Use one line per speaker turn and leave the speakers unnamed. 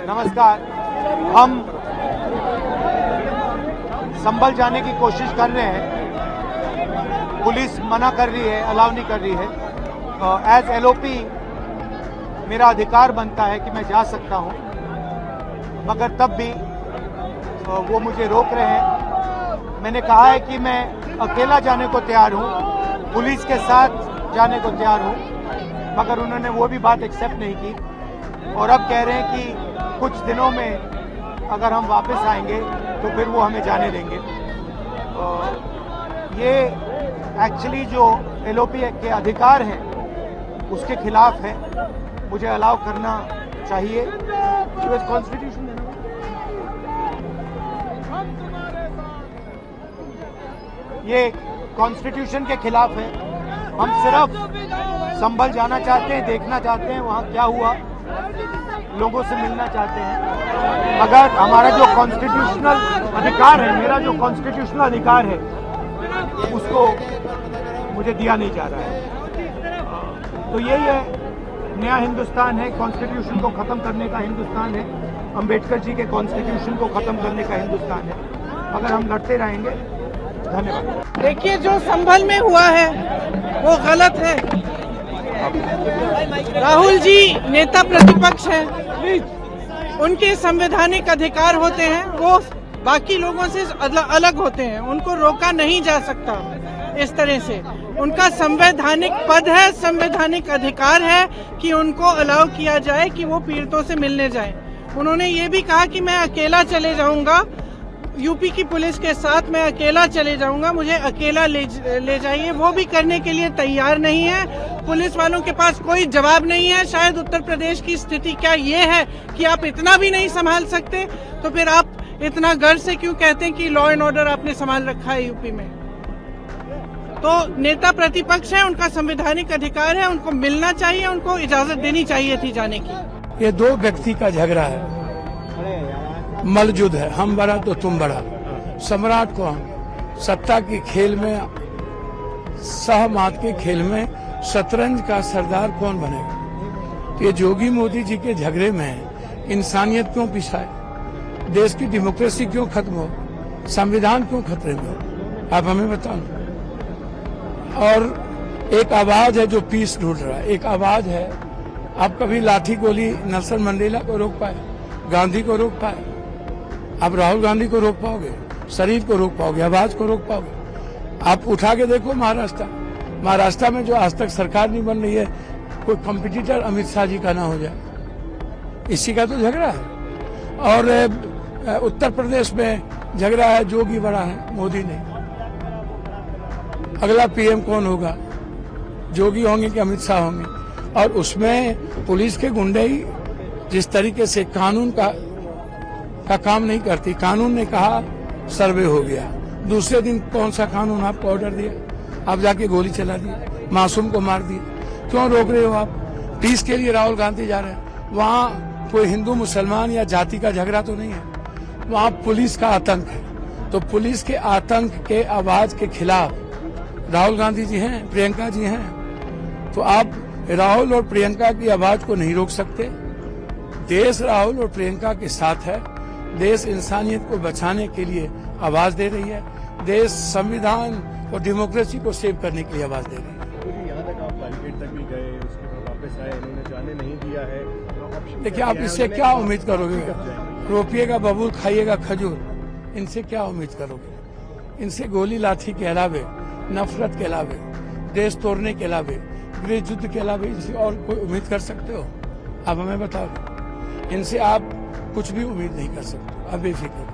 नमस्कार। हम संभल जाने की कोशिश कर रहे हैं, पुलिस मना कर रही है, अलाउ नहीं कर रही है। एज एलओपी मेरा अधिकार बनता है कि मैं जा सकता हूं, मगर तब भी वो मुझे रोक रहे हैं। मैंने कहा है कि मैं अकेला जाने को तैयार हूं, पुलिस के साथ जाने को तैयार हूं, मगर उन्होंने वो भी बात एक्सेप्ट नहीं की और अब कह रहे हैं कि कुछ दिनों में अगर हम वापस आएंगे तो फिर वो हमें जाने देंगे। ये एक्चुअली जो एलओपी के अधिकार हैं उसके खिलाफ है, मुझे अलाउ करना चाहिए। कॉन्स्टिट्यूशन ये कॉन्स्टिट्यूशन के खिलाफ है। हम सिर्फ संभल जाना चाहते हैं, देखना चाहते हैं वहाँ क्या हुआ, लोगों से मिलना चाहते हैं, मगर हमारा जो कॉन्स्टिट्यूशनल अधिकार है, मेरा जो कॉन्स्टिट्यूशनल अधिकार है उसको मुझे दिया नहीं जा रहा है। तो यही है, नया हिंदुस्तान है, कॉन्स्टिट्यूशन को खत्म करने का हिंदुस्तान है, अंबेडकर जी के कॉन्स्टिट्यूशन को खत्म करने का हिंदुस्तान है। अगर हम लड़ते रहेंगे। धन्यवाद।
देखिए, जो संभल में हुआ है वो गलत है। राहुल जी नेता प्रतिपक्ष हैं, उनके संवैधानिक अधिकार होते हैं, वो बाकी लोगों से अलग होते हैं, उनको रोका नहीं जा सकता। इस तरह से उनका संवैधानिक पद है, संवैधानिक अधिकार है कि उनको अलाउ किया जाए कि वो पीड़ितों से मिलने जाएं। उन्होंने ये भी कहा कि मैं अकेला चले जाऊंगा, यूपी की पुलिस के साथ मैं अकेला चले जाऊंगा, मुझे अकेला ले जाइए। वो भी करने के लिए तैयार नहीं है। पुलिस वालों के पास कोई जवाब नहीं है। शायद उत्तर प्रदेश की स्थिति क्या ये है कि आप इतना भी नहीं संभाल सकते, तो फिर आप इतना गर्व से क्यों कहते हैं कि लॉ एंड ऑर्डर आपने संभाल रखा है यूपी में? तो नेता प्रतिपक्ष है, उनका संवैधानिक अधिकार है, उनको मिलना चाहिए, उनको इजाजत देनी चाहिए थी जाने की।
ये दो व्यक्ति का झगड़ा है, मलजुद है, हम बड़ा तो तुम बड़ा। सम्राट को हम सत्ता की खेल में, सहमात के खेल में शतरंज का सरदार कौन बनेगा? ये जोगी मोदी जी के झगड़े में इंसानियत क्यों पिछाए? देश की डेमोक्रेसी क्यों खत्म हो? संविधान क्यों खतरे में हो? आप हमें बताओ। और एक आवाज है जो पीस ढूंढ रहा है, एक आवाज है। आप कभी लाठी गोली नेल्सन मंडेला को रोक पाए, गांधी को रोक पाए? आप राहुल गांधी को रोक पाओगे? शरीर को रोक पाओगे? आवाज को रोक पाओगे? आप उठा के देखो महाराष्ट्र में जो आज तक सरकार नहीं बन रही है, कोई कंपटीटर अमित शाह जी का ना हो जाए, इसी का तो झगड़ा है। और उत्तर प्रदेश में झगड़ा है, जोगी बड़ा है, मोदी नहीं। अगला पीएम कौन होगा? जोगी होंगे कि अमित शाह होंगे? और उसमें पुलिस के गुंडे ही जिस तरीके से कानून का काम नहीं करती। कानून ने कहा सर्वे हो गया, दूसरे दिन कौन सा कानून आपको ऑर्डर दिया? आप जाके गोली चला दी, मासूम को मार दिया। क्यों रोक रहे हो आप? पीस के लिए राहुल गांधी जा रहे हैं। वहाँ कोई हिंदू मुसलमान या जाति का झगड़ा तो नहीं है, वहाँ पुलिस का आतंक है। तो पुलिस के आतंक के आवाज के खिलाफ राहुल गांधी जी हैं, प्रियंका जी हैं। तो आप राहुल और प्रियंका की आवाज को नहीं रोक सकते। देश राहुल और प्रियंका के साथ है। देश इंसानियत को बचाने के लिए आवाज दे रही है। देश संविधान और डेमोक्रेसी को सेव करने के लिए आवाज दे रही है।
यहाँ तक आप बैरिकेड तक भी गए, उसके बाद वापस आए, इन्होंने जाने नहीं दिया है।
देखिए, आप इससे क्या उम्मीद करोगे? रोपिएगा बबूल, खाइएगा खजूर, इनसे क्या उम्मीद करोगे? इनसे गोली लाठी के अलावे, नफरत के अलावे, देश तोड़ने के अलावे, गृह युद्ध के अलावे इनसे और कोई उम्मीद कर सकते हो? आप हमें बताओ। इनसे आप कुछ भी उम्मीद नहीं कर सकते। अब बेफिक्र